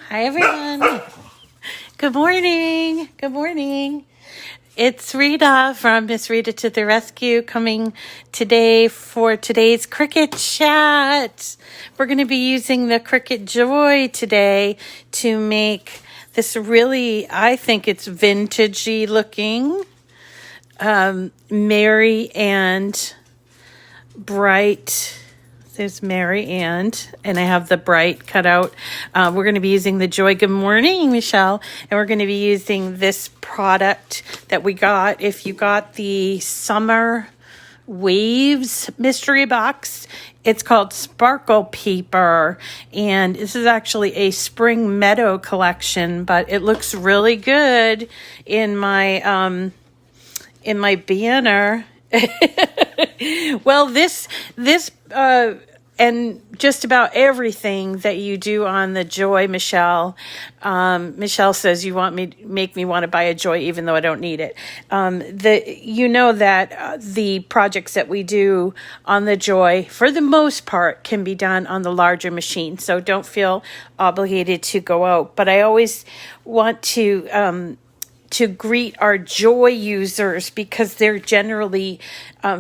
Hi, everyone. Good morning. Good morning. It's Rita from Miss Rita to the Rescue coming today for today's Cricut Chat. We're going to be using the Cricut Joy today to make this really, I think it's vintagey looking, merry and bright. There's Mary and I have the bright cut out. We're going to be using the Joy. Good morning, Michelle. And we're going to be using this product that we got. If you got the Summer Waves mystery box, it's called Sparkle Paper. And this is actually a Spring Meadow collection, but it looks really good in my banner. Well, this and just about everything that you do on the Joy, Michelle. Michelle says you make me want to buy a Joy, even though I don't need it. The projects that we do on the Joy, for the most part, can be done on the larger machine. So don't feel obligated to go out. But I always want to greet our Joy users because they're generally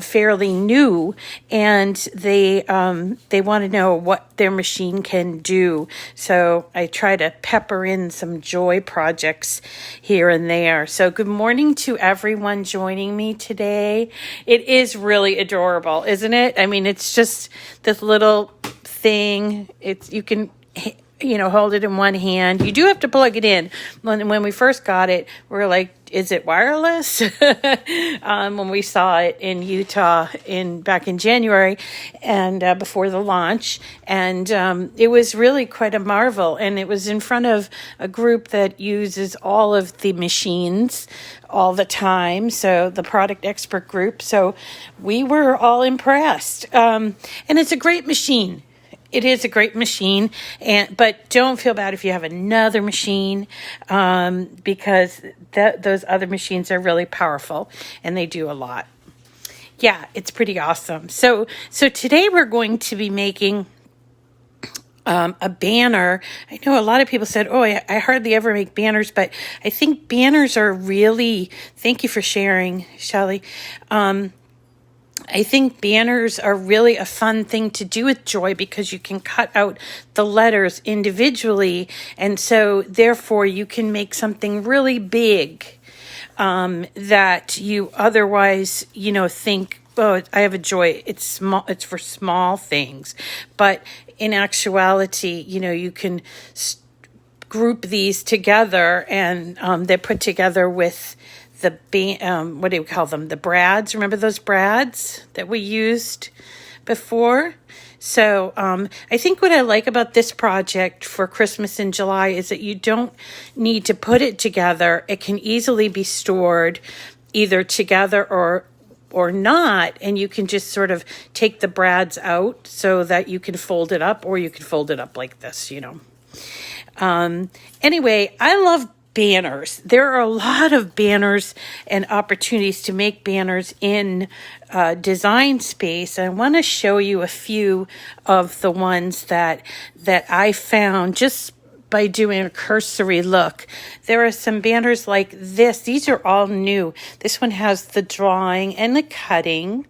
fairly new, and they want to know what their machine can do. So I try to pepper in some Joy projects here and there. So good morning to everyone joining me today. It is really adorable, isn't it? I mean, it's just this little thing. You can hold it in one hand. You do have to plug it in. When we first got it, we were like, is it wireless? When we saw it in Utah back in January and before the launch. And it was really quite a marvel. And it was in front of a group that uses all of the machines all the time. So the product expert group. So we were all impressed. And it's a great machine. It is a great machine, but don't feel bad if you have another machine, because those other machines are really powerful and they do a lot. Yeah, it's pretty awesome. So today we're going to be making a banner. I know a lot of people said, oh, I hardly ever make banners, but I think banners are really, thank you for sharing, Shelley. I think banners are really a fun thing to do with Joy because you can cut out the letters individually. And so therefore you can make something really big that you otherwise, think, oh, I have a Joy. It's small. It's for small things. But in actuality, you can group these together and they're put together with what do you call them? The brads. Remember those brads that we used before? So I think what I like about this project for Christmas in July is that you don't need to put it together. It can easily be stored either together or not, and you can just sort of take the brads out so that you can fold it up, or you can fold it up like this, Anyway, I love banners. There are a lot of banners and opportunities to make banners in Design Space. I want to show you a few of the ones that I found just by doing a cursory look. There are some banners like this. These are all new. This one has the drawing and the cutting.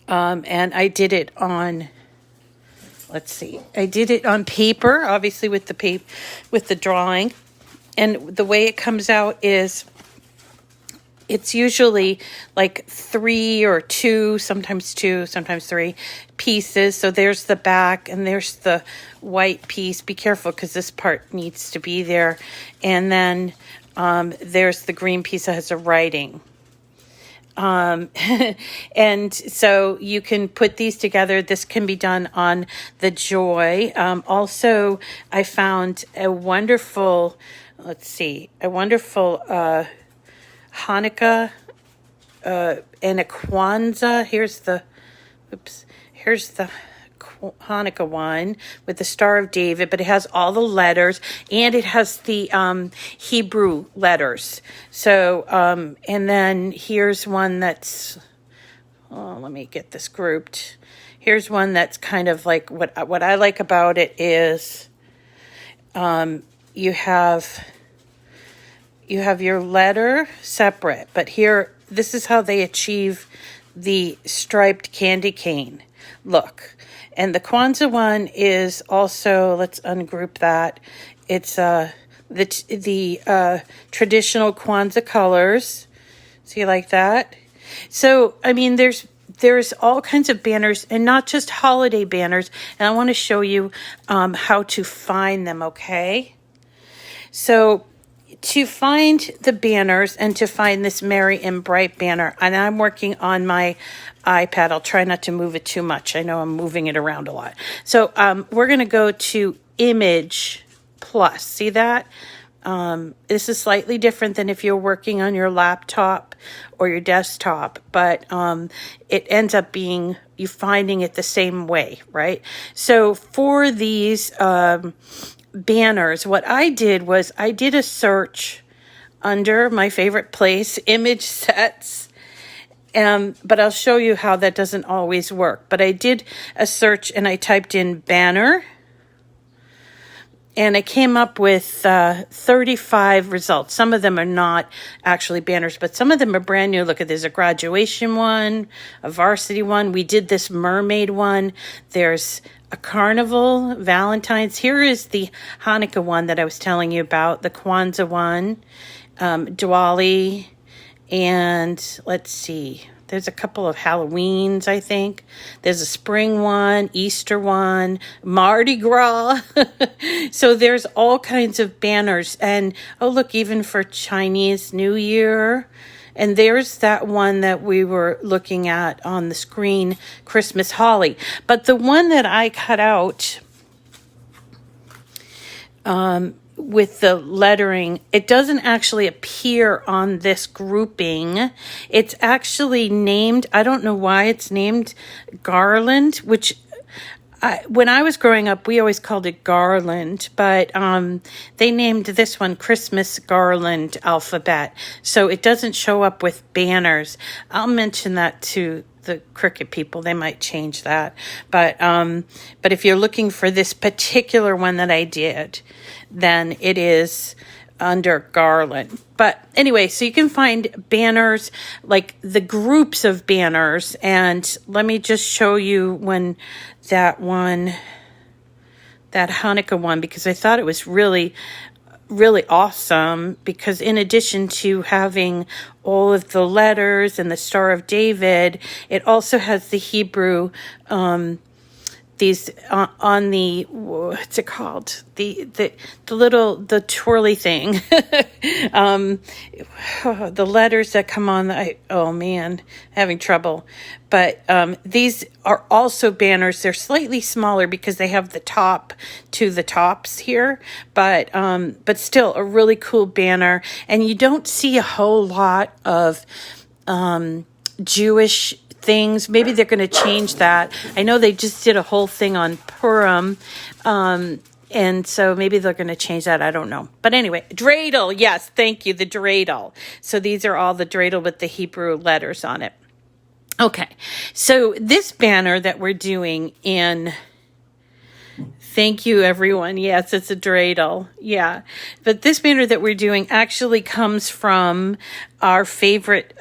And I did it on, let's see, I did it on paper, obviously with the drawing. And the way it comes out is it's usually like 3 or 2, sometimes 3 pieces. So there's the back and there's the white piece. Be careful because this part needs to be there. And then there's the green piece that has a writing. And so you can put these together. This can be done on the Joy. Also, I found a wonderful, Hanukkah and a Kwanzaa. Here's the Hanukkah one with the Star of David, but it has all the letters and it has the Hebrew letters. So, and then here's one that's, let me get this grouped. Here's one that's kind of like what I like about it is you have your letter separate, but here, this is how they achieve the striped candy cane look. And the Kwanzaa one is also, let's ungroup that. It's the traditional Kwanzaa colors. See, like that? So, I mean, there's all kinds of banners, and not just holiday banners. And I want to show you how to find them, okay? So, to find the banners and to find this Merry and Bright banner, and I'm working on my iPad. I'll try not to move it too much. I know I'm moving it around a lot. So we're going to go to Image Plus. See that? This is slightly different than if you're working on your laptop or your desktop, but it ends up being you finding it the same way, right? So for these banners, what I did was I did a search under my favorite place, image sets. But I'll show you how that doesn't always work. But I did a search and I typed in banner. And I came up with 35 results. Some of them are not actually banners, but some of them are brand new. Look at, there's a graduation one, a varsity one. We did this mermaid one. There's a carnival, Valentine's. Here is the Hanukkah one that I was telling you about, the Kwanzaa one, Diwali, and let's see. There's a couple of Halloweens, I think. There's a spring one, Easter one, Mardi Gras. So there's all kinds of banners. And, oh, look, even for Chinese New Year. And there's that one that we were looking at on the screen, Christmas Holly. But the one that I cut out with the lettering, it doesn't actually appear on this grouping. It's actually named, I don't know why it's named Garland, which when I was growing up, we always called it Garland, but they named this one Christmas Garland Alphabet. So it doesn't show up with banners. I'll mention that to the Cricut people. They might change that. But if you're looking for this particular one that I did, then it is under Garland. But anyway, so you can find banners, like the groups of banners. And let me just show you when that Hanukkah one, because I thought it was really, really awesome, because in addition to having all of the letters and the Star of David, it also has the Hebrew, these on the, what's it called? The twirly thing. The letters that come on, oh man, having trouble. But these are also banners. They're slightly smaller because they have the top to the tops here, but still a really cool banner. And you don't see a whole lot of Jewish things. Maybe they're going to change that. I know they just did a whole thing on Purim, and so maybe they're going to change that. I don't know. But anyway, dreidel. Yes, thank you, the dreidel. So these are all the dreidel with the Hebrew letters on it. Okay, so this banner that we're doing in... Thank you, everyone. Yes, it's a dreidel. Yeah. But this banner that we're doing actually comes from our favorite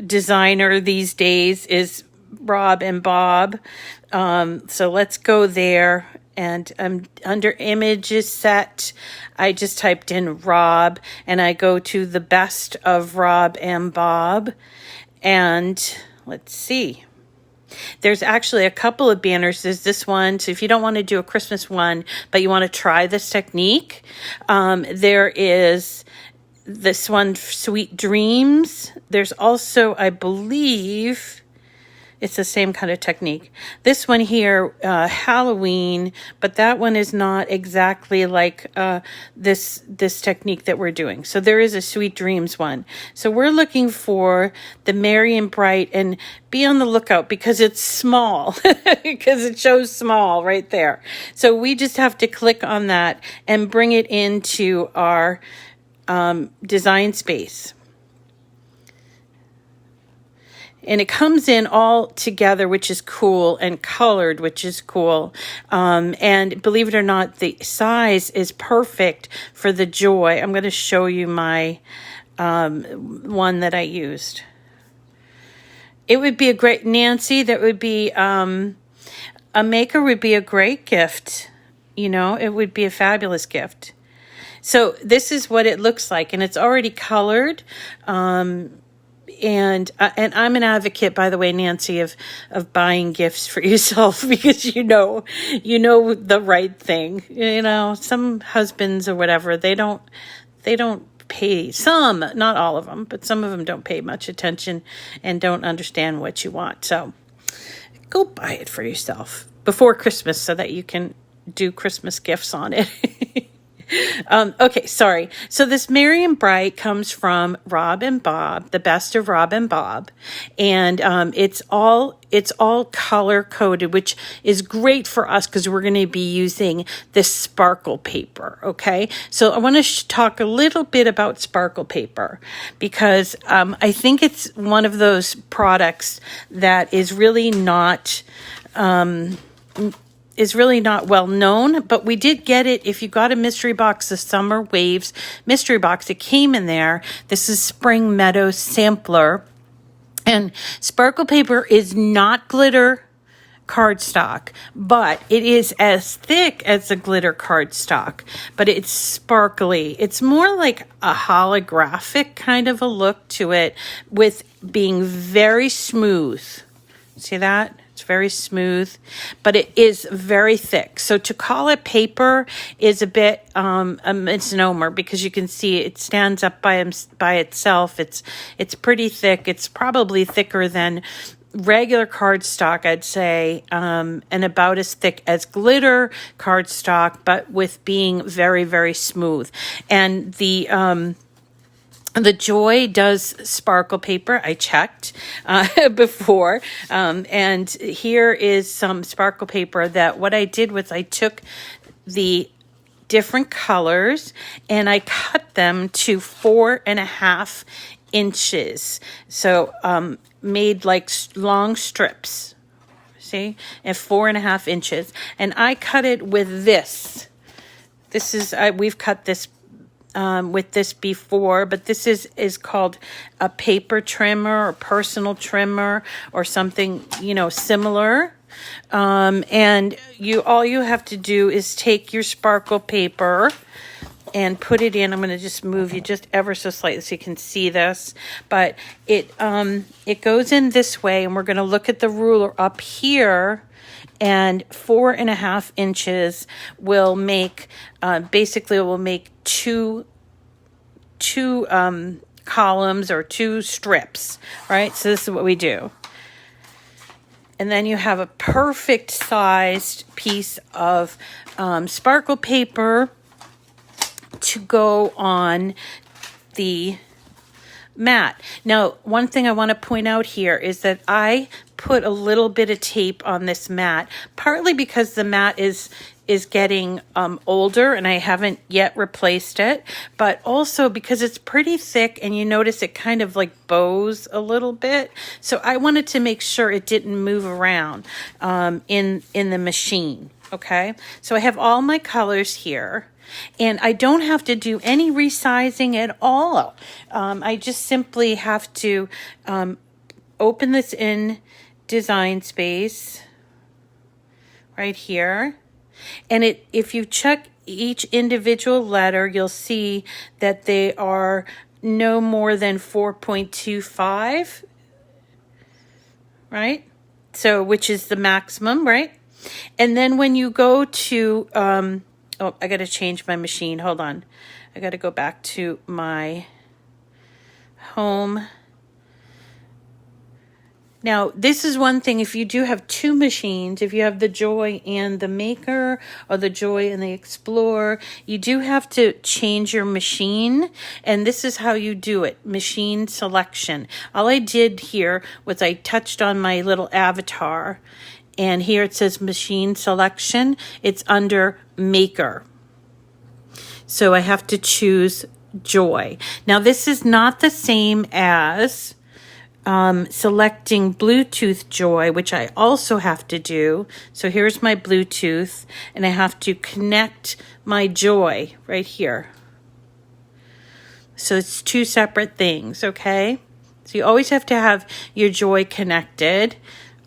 designer these days is Rob and Bob. So let's go there. And under images set, I just typed in Rob, and I go to the best of Rob and Bob. And let's see. There's actually a couple of banners. There's this one. So if you don't want to do a Christmas one, but you want to try this technique, there is this one, Sweet Dreams. There's also, I believe, it's the same kind of technique. This one here, Halloween, but that one is not exactly like this technique that we're doing. So there is a Sweet Dreams one. So we're looking for the Merry and Bright, and be on the lookout because it's small, because it shows small right there. So we just have to click on that and bring it into our design space. And it comes in all together, which is cool, and colored, which is cool. And believe it or not, the size is perfect for the Joy. I'm going to show you my one that I used. It would be a great, Nancy, that would be, a maker would be a great gift. You know, it would be a fabulous gift. So this is what it looks like, and it's already colored. And I'm an advocate, by the way, Nancy, of buying gifts for yourself, because you know the right thing. You know, some husbands or whatever, they don't pay, some, not all of them, but some of them don't pay much attention and don't understand what you want. So go buy it for yourself before Christmas so that you can do Christmas gifts on it. Okay, sorry. So this Merry and Bright comes from Rob and Bob, the best of Rob and Bob. And it's all color coded, which is great for us because we're going to be using this sparkle paper. Okay, so I want to talk a little bit about sparkle paper because I think it's one of those products that is really not well known, but we did get it. If you got a mystery box, the Summer Waves mystery box, it came in there. This is Spring Meadow Sampler. And sparkle paper is not glitter cardstock, but it is as thick as a glitter cardstock, but it's sparkly. It's more like a holographic kind of a look to it, with being very smooth. See that? It's very smooth, but it is very thick. So to call it paper is a bit a misnomer, because you can see it stands up by itself. It's pretty thick. It's probably thicker than regular cardstock, I'd say, and about as thick as glitter cardstock, but with being very, very smooth. And the Joy does sparkle paper. I checked before. And here is some sparkle paper that what I did was I took the different colors and I cut them to 4.5 inches. So made like long strips, see, at 4.5 inches. And I cut it with this. This is, we've cut this with this before, but this is called a paper trimmer or personal trimmer or something, similar. And all you have to do is take your sparkle paper and put it in. I'm going to just move you just ever so slightly so you can see this, but it goes in this way, and we're going to look at the ruler up here. And 4.5 inches will make, basically will make two columns or two strips, right? So this is what we do. And then you have a perfect sized piece of sparkle paper to go on the mat. Now, one thing I want to point out here is that I put a little bit of tape on this mat, partly because the mat is getting older and I haven't yet replaced it, but also because it's pretty thick and you notice it kind of like bows a little bit. So I wanted to make sure it didn't move around in the machine. Okay, so I have all my colors here. And I don't have to do any resizing at all. I just simply have to open this in Design Space right here. And if you check each individual letter, you'll see that they are no more than 4.25, right? So, which is the maximum, right? And then when you go to... oh, I got to change my machine. Hold on. I got to go back to my home. Now, this is one thing. If you do have two machines, if you have the Joy and the Maker or the Joy and the Explorer, you do have to change your machine. And this is how you do it. Machine selection. All I did here was I touched on my little avatar. And here it says machine selection. It's under Maker. So I have to choose Joy. Now this is not the same as selecting Bluetooth Joy, which I also have to do. So here's my Bluetooth, and I have to connect my Joy right here. So it's two separate things, okay? So you always have to have your Joy connected,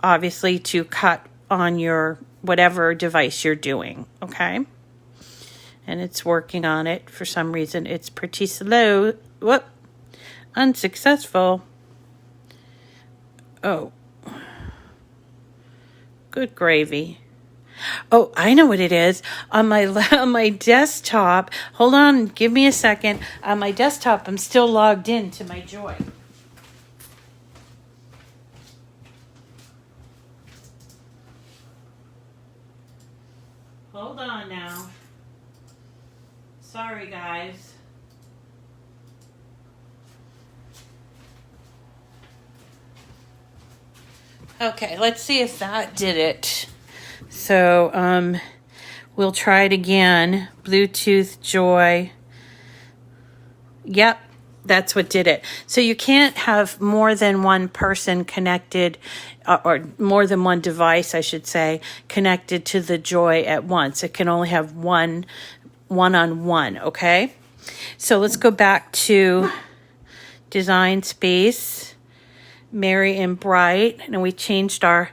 obviously, to cut on your whatever device you're doing, okay? And it's working on it. For some reason, it's pretty slow. Whoop. Unsuccessful. Oh. Good gravy. Oh, I know what it is. On my desktop, hold on, give me a second. On my desktop, I'm still logged in to my Joy. Hold on now. Sorry, guys. Okay, let's see if that did it. So, we'll try it again. Bluetooth Joy. Yep, that's what did it. So you can't have more than one person connected, or more than one device, I should say, connected to the Joy at once. It can only have one-on-one, okay? So let's go back to Design Space, Merry and Bright, and we changed our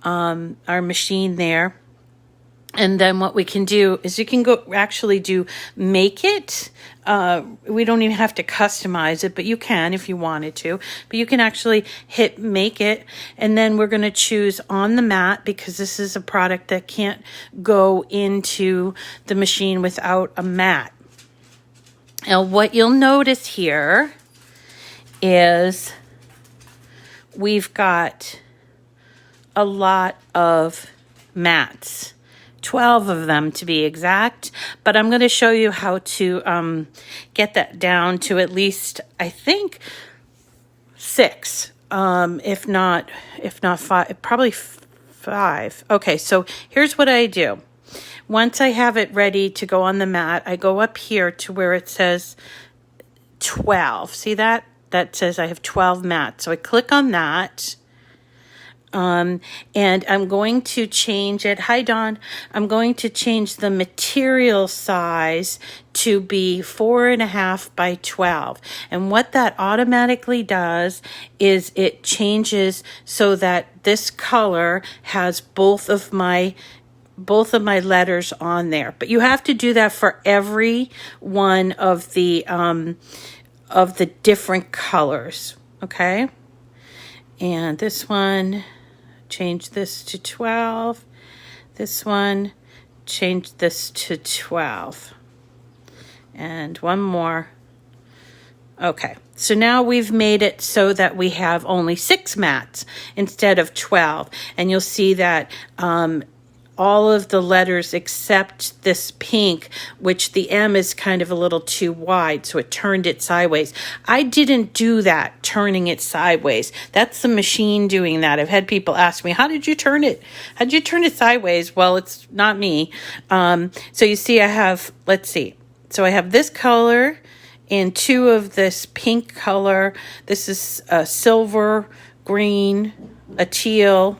machine there. And then what we can do is you can go actually do Make It. We don't even have to customize it, but you can if you wanted to. But you can actually hit Make It, and then we're going to choose On the Mat, because this is a product that can't go into the machine without a mat. Now what you'll notice here is we've got a lot of mats, 12 of them to be exact, but I'm going to show you how to get that down to at least, I think, 6, if not 5, probably 5. Okay, so here's what I do. Once I have it ready to go on the mat, I go up here to where it says 12. See that? That says I have 12 mats. So I click on that. And I'm going to change it. Hi, Dawn. I'm going to change the material size to be 4.5 by 12. And what that automatically does is it changes so that this color has both of my letters on there. But you have to do that for every one of the different colors. Okay. And this one, change this to 12. This one, change this to 12. And one more. Okay, so now we've made it so that we have only 6 mats instead of 12. And you'll see that all of the letters except this pink, which the M is kind of a little too wide, so it turned it sideways. I didn't do that, turning it sideways. That's the machine doing that. I've had people ask me, how did you turn it? How did you turn it sideways? Well, it's not me. So you see I have, let's see. So I have this color and 2 of this pink color. This is a silver, green, a teal.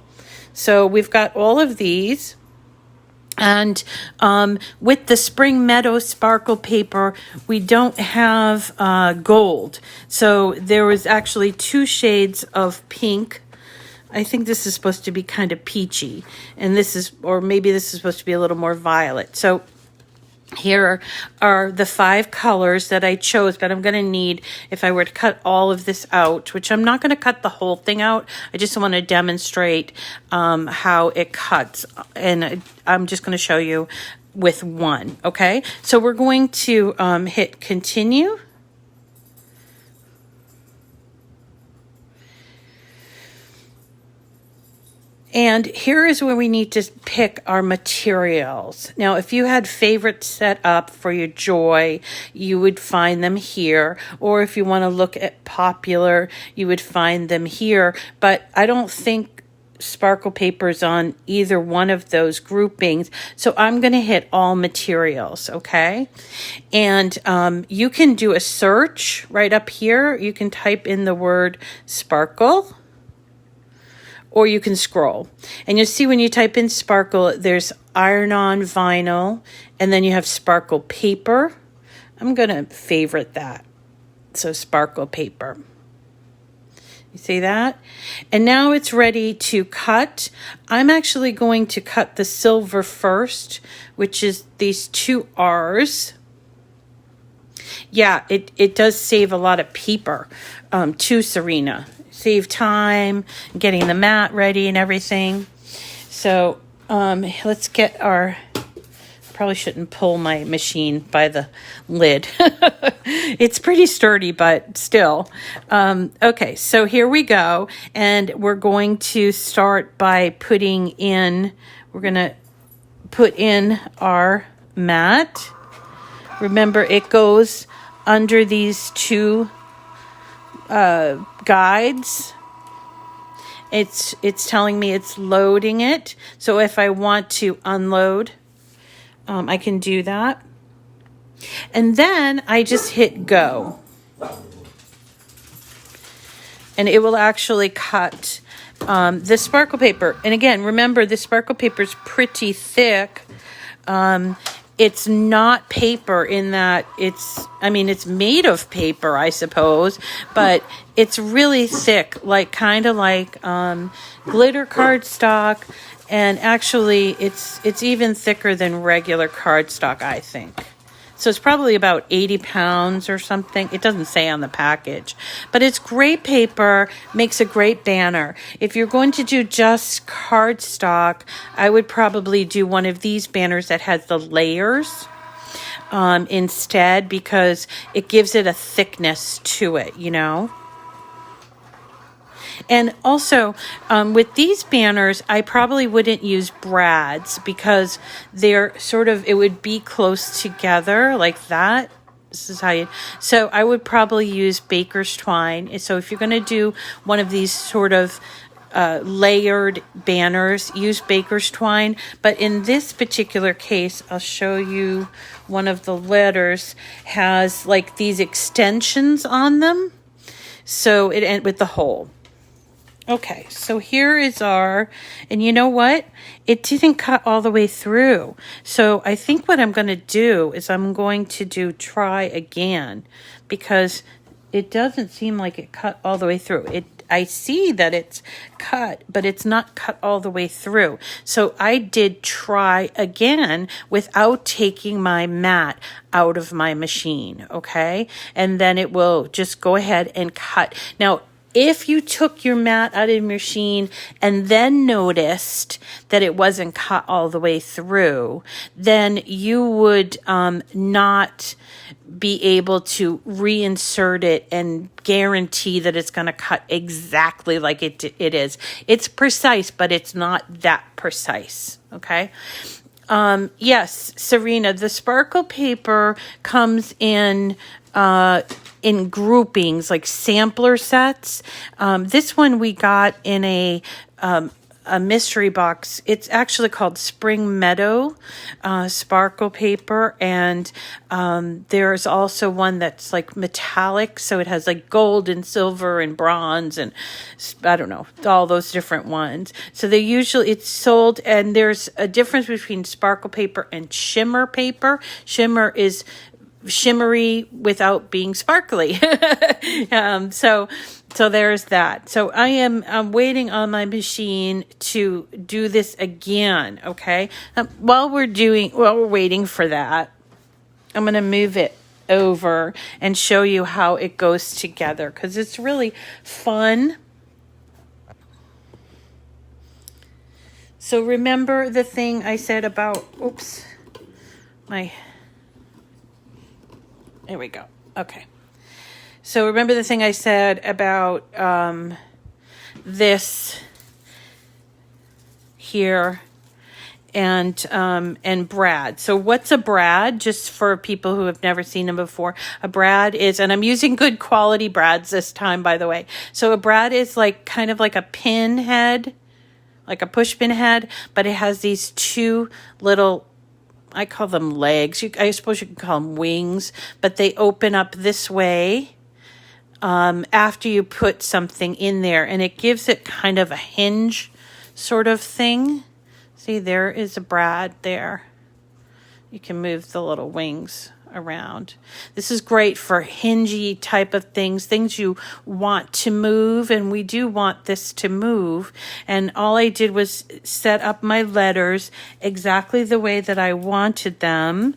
So we've got all of these. And with the Spring Meadow Sparkle Paper, we don't have gold. So there was actually 2 shades of pink. I think this is supposed to be kind of peachy. And this is, or maybe this is supposed to be a little more violet. So here are the 5 colors that I chose, but I'm going to need, if I were to cut all of this out, which I'm not going to cut the whole thing out. I just want to demonstrate how it cuts. And I'm just going to show you with one. Okay. So we're going to hit continue. And here is where we need to pick our materials. Now, if you had favorites set up for your Joy, you would find them here. Or if you want to look at popular, you would find them here. But I don't think sparkle papers on either one of those groupings. So I'm going to hit all materials, okay? And you can do a search right up here. You can type in the word sparkle, or you can scroll. And you'll see when you type in sparkle, there's iron-on vinyl, and then you have sparkle paper. I'm going to favorite that. So sparkle paper. You see that? And now it's ready to cut. I'm actually going to cut the silver first, which is these two R's. Yeah, it does save a lot of paper to Serena. Save time, getting the mat ready and everything. So let's get our... Probably shouldn't pull my machine by the lid. It's pretty sturdy, but still. Okay, so here we go. And we're going to start by putting in, we're going to put in our mat. Remember, it goes under these two guides. It's telling me it's loading it. So if I want to unload, I can do that. And then I just hit go. And it will actually cut the sparkle paper. And again, remember, the sparkle paper is pretty thick. It's not paper in that it's made of paper, I suppose, but it's really thick, kind of like glitter cardstock. And actually, it's even thicker than regular cardstock, I think. So it's probably about 80 pounds or something. It doesn't say on the package. But it's great paper, makes a great banner. If you're going to do just cardstock, I would probably do one of these banners that has the layers instead, because it gives it a thickness to it, you know. And also, with these banners, I probably wouldn't use brads because they're it would be close together like that. This is how you, so I would probably use baker's twine. So if you're going to do one of these sort of layered banners, use baker's twine. But in this particular case, I'll show you one of the letters has like these extensions on them. So it ends with the hole. Okay, so here is our, and you know what? It didn't cut all the way through. So I think what I'm going to do is I'm going to do try again, because it doesn't seem like it cut all the way through. I see that it's cut, but it's not cut all the way through. So I did try again without taking my mat out of my machine, okay? And then it will just go ahead and cut. Now, if you took your mat out of your machine and then noticed that it wasn't cut all the way through, then you would not be able to reinsert it and guarantee that it's going to cut exactly like it is. It's precise, but it's not that precise, okay? Yes, Serena, the sparkle paper comes in groupings, like sampler sets. This one we got in a mystery box. It's actually called Spring Meadow Sparkle Paper, and there's also one that's like metallic, so it has like gold and silver and bronze and I don't know, all those different ones. So it's sold, and there's a difference between sparkle paper and shimmer paper. Shimmer is shimmery without being sparkly. So there's that. So I'm waiting on my machine to do this again. Okay. While we're waiting for that, I'm going to move it over and show you how it goes together, because it's really fun. So remember the thing I said about, there we go. Okay. So remember the thing I said about this here and brad. So what's a brad? Just for people who have never seen them before, a brad is, and I'm using good quality brads this time, by the way. So a brad is like kind of like a pin head. like a push pin head, but it has these two little, I call them legs. I suppose you can call them wings, but they open up this way after you put something in there, and it gives it kind of a hinge sort of thing. See, there is a brad there. You can move the little wings around. This is great for hingy type of things you want to move, and we do want this to move. And all I did was set up my letters exactly the way that I wanted them,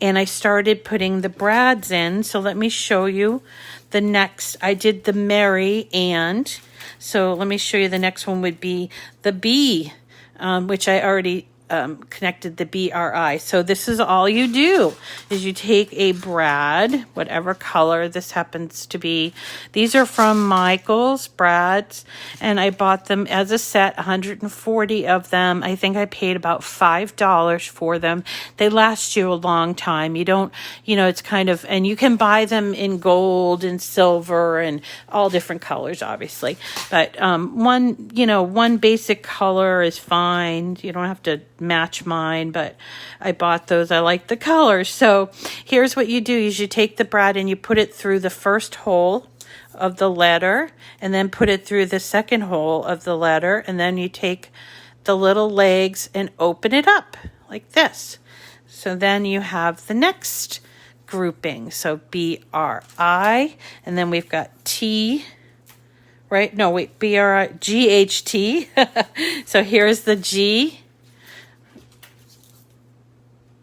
and I started putting the brads in. So let me show you the next. I did the Mary and, so let me show you the next one would be the B, which I already connected the BRI. So this is all you do is you take a brad, whatever color this happens to be. These are from Michael's brads, and I bought them as a set, 140 of them. I think I paid about $5 for them. They last you a long time. You don't, it's kind of, and you can buy them in gold and silver and all different colors, obviously. But one basic color is fine. You don't have to match mine, but I bought those. I like the colors. So here's what you do is you take the brad and you put it through the first hole of the letter, and then put it through the second hole of the letter, and then you take the little legs and open it up like this. So then you have the next grouping. So BRI, and then we've got T, right? No, wait, BRI, GHT. So here's the G,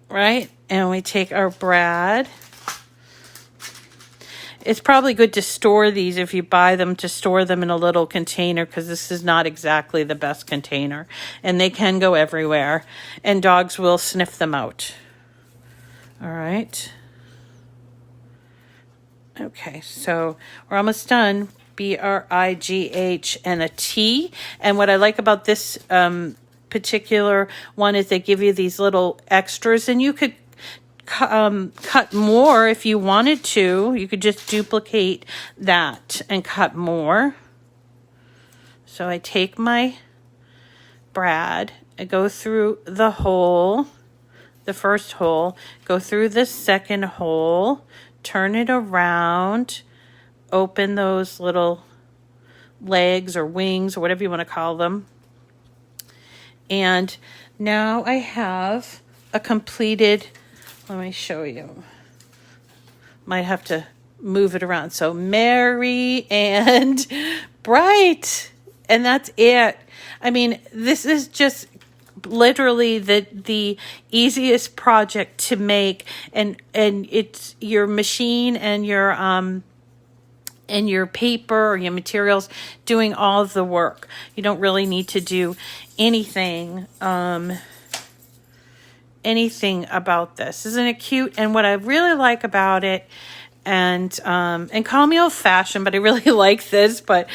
right? And we take our brad. It's probably good to store these if you buy them, to store them in a little container, because this is not exactly the best container. And they can go everywhere, and dogs will sniff them out. All right. Okay, so we're almost done. BRIGH and a T. And what I like about this particular one is they give you these little extras, and you could cut more if you wanted to. You could just duplicate that and cut more. So I take my brad, I go through the hole, the first hole, go through the second hole, turn it around, open those little legs or wings or whatever you want to call them. And now I have a completed, let me show you. Might have to move it around. So merry and bright. And that's it. I mean, this is just literally the easiest project to make, and it's your machine and your paper or your materials doing all of the work. You don't really need to do anything about this. Isn't it cute? And what I really like about it, and call me old-fashioned, but I really like this, but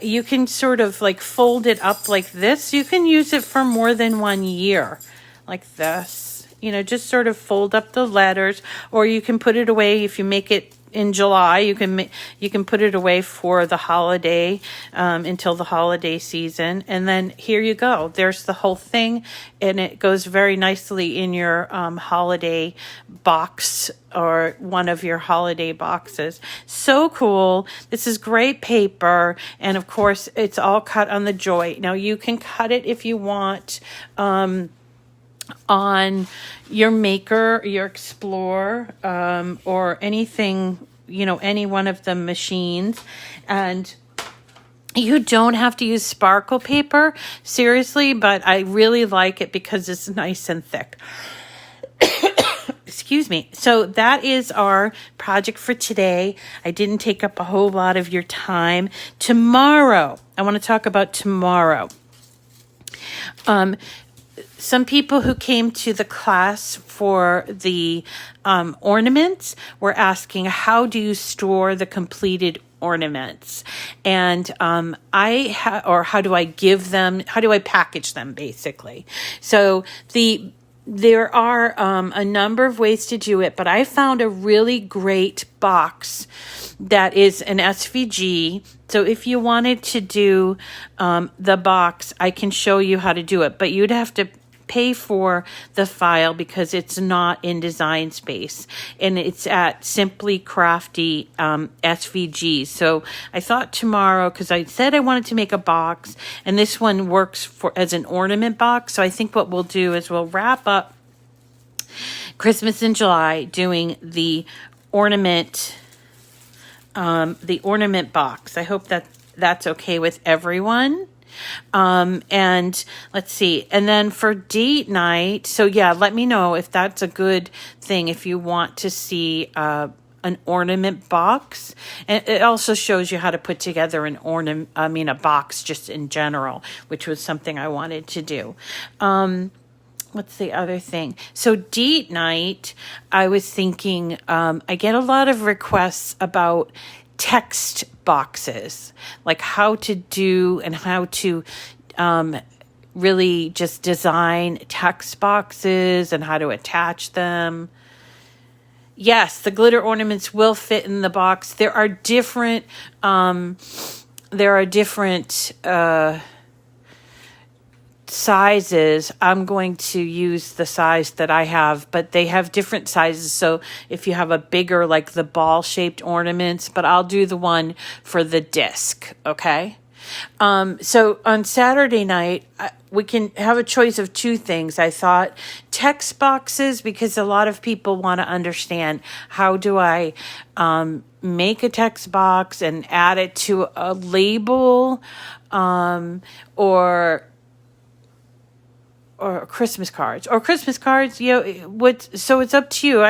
you can sort of like fold it up like this. You can use it for more than 1 year like this. Just sort of fold up the letters, or you can put it away if you make it in July. You can put it away for the holiday, until the holiday season, and then here you go. There's the whole thing, and it goes very nicely in your holiday box or one of your holiday boxes. So cool. This is great paper, and of course it's all cut on the joy. Now you can cut it if you want on your Maker, your Explorer, or anything, any one of the machines. And you don't have to use sparkle paper, seriously, but I really like it because it's nice and thick. Excuse me. So that is our project for today. I didn't take up a whole lot of your time. Tomorrow, I want to talk about tomorrow. Some people who came to the class for the ornaments were asking, how do you store the completed ornaments? And how do I give them, how do I package them, basically? So the there are a number of ways to do it, but I found a really great box that is an SVG. So if you wanted to do the box, I can show you how to do it, but you'd have to pay for the file because it's not in Design Space, and it's at Simply Crafty SVG. So I thought tomorrow, because I said I wanted to make a box, and this one works for as an ornament box. So I think what we'll do is we'll wrap up Christmas in July doing the ornament box. I hope that that's okay with everyone. And let's see. And then for date night, so yeah, let me know if that's a good thing, if you want to see an ornament box. And it also shows you how to put together a box just in general, which was something I wanted to do. What's the other thing? So date night, I was thinking, I get a lot of requests about text boxes, like how to do and how to really just design text boxes and how to attach them. Yes, the glitter ornaments will fit in the box. There are different sizes. I'm going to use the size that I have, but they have different sizes. So if you have a bigger, like the ball shaped ornaments, but I'll do the one for the disc. Okay. So on Saturday night, we can have a choice of two things. I thought text boxes, because a lot of people want to understand, how do I make a text box and add it to a label, or Christmas cards, so it's up to you.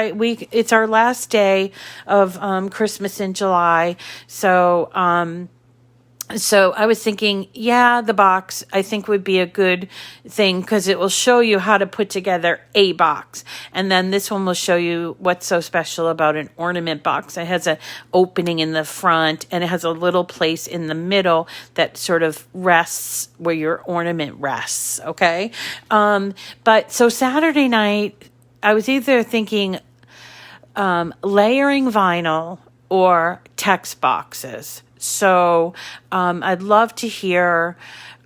It's our last day of Christmas in July. So I was thinking, the box I think would be a good thing, because it will show you how to put together a box. And then this one will show you what's so special about an ornament box. It has an opening in the front, and it has a little place in the middle that sort of rests where your ornament rests. Okay. But so Saturday night, I was either thinking layering vinyl or text boxes. So I'd love to hear,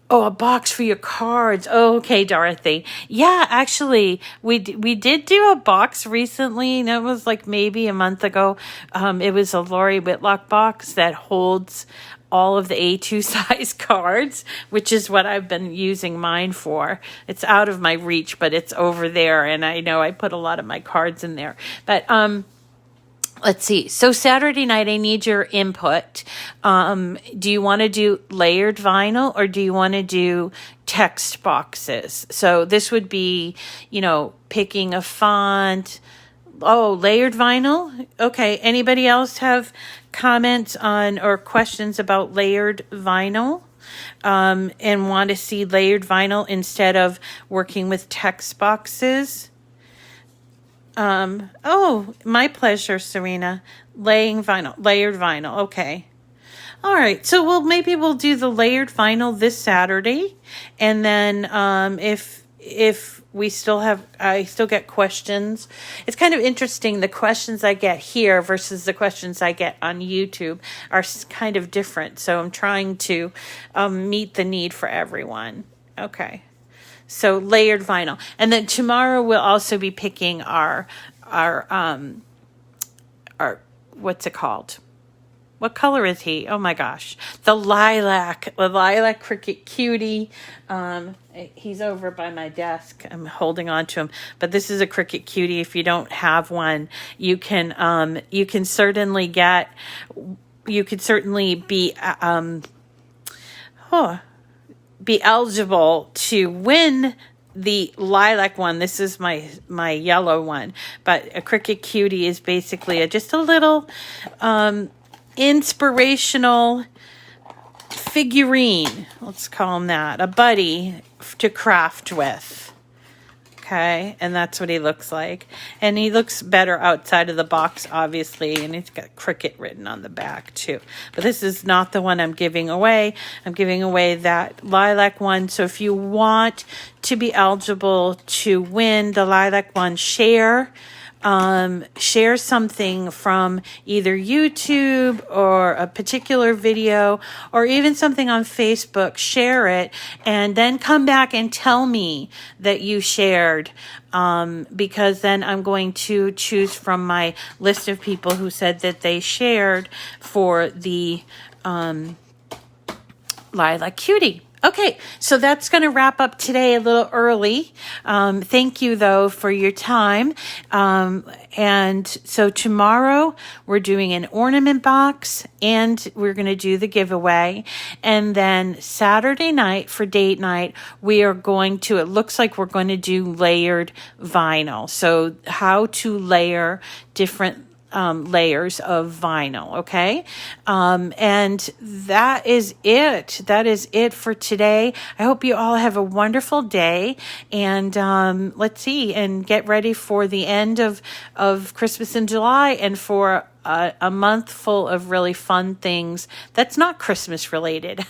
a box for your cards. Oh, okay, Dorothy. Yeah, actually, we did do a box recently, and it was like maybe a month ago. It was a Lori Whitlock box that holds all of the A2 size cards, which is what I've been using mine for. It's out of my reach, but it's over there, and I know I put a lot of my cards in there. But let's see. So Saturday night, I need your input. Do you want to do layered vinyl, or do you want to do text boxes? So this would be, picking a font. Oh, layered vinyl? Okay. Anybody else have comments on or questions about layered vinyl? And want to see layered vinyl instead of working with text boxes? My pleasure, Serena. Layered vinyl. Okay. All right. So maybe we'll do the layered vinyl this Saturday. And then, if we I still get questions. It's kind of interesting. The questions I get here versus the questions I get on YouTube are kind of different. So I'm trying to, meet the need for everyone. Okay. So layered vinyl. And then tomorrow we'll also be picking our what's it called? What color is he? Oh my gosh. The lilac Cricut Cutie. He's over by my desk. I'm holding on to him, but this is a Cricut Cutie. If you don't have one, you can certainly be eligible to win the lilac one. This is my yellow one, but a Cricut Cutie is basically just a little inspirational figurine. Let's call him that, a buddy to craft with. Okay, and that's what he looks like. And he looks better outside of the box, obviously, and he's got Cricut written on the back too. But this is not the one I'm giving away. I'm giving away that lilac one. So if you want to be eligible to win the lilac one, share something from either YouTube or a particular video or even something on Facebook. Share it and then come back and tell me that you shared, because then I'm going to choose from my list of people who said that they shared for the Lilac Cutie. Okay, so that's going to wrap up today a little early. Thank you, though, for your time. And so tomorrow we're doing an ornament box and we're going to do the giveaway. And then Saturday night for date night, we are going to, it looks like we're going to do layered vinyl. So how to layer different layers of vinyl. Okay. And that is it. That is it for today. I hope you all have a wonderful day, and let's see, and get ready for the end of Christmas in July and for a month full of really fun things that's not Christmas related.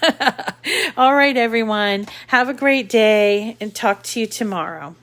All right, everyone. Have a great day and talk to you tomorrow.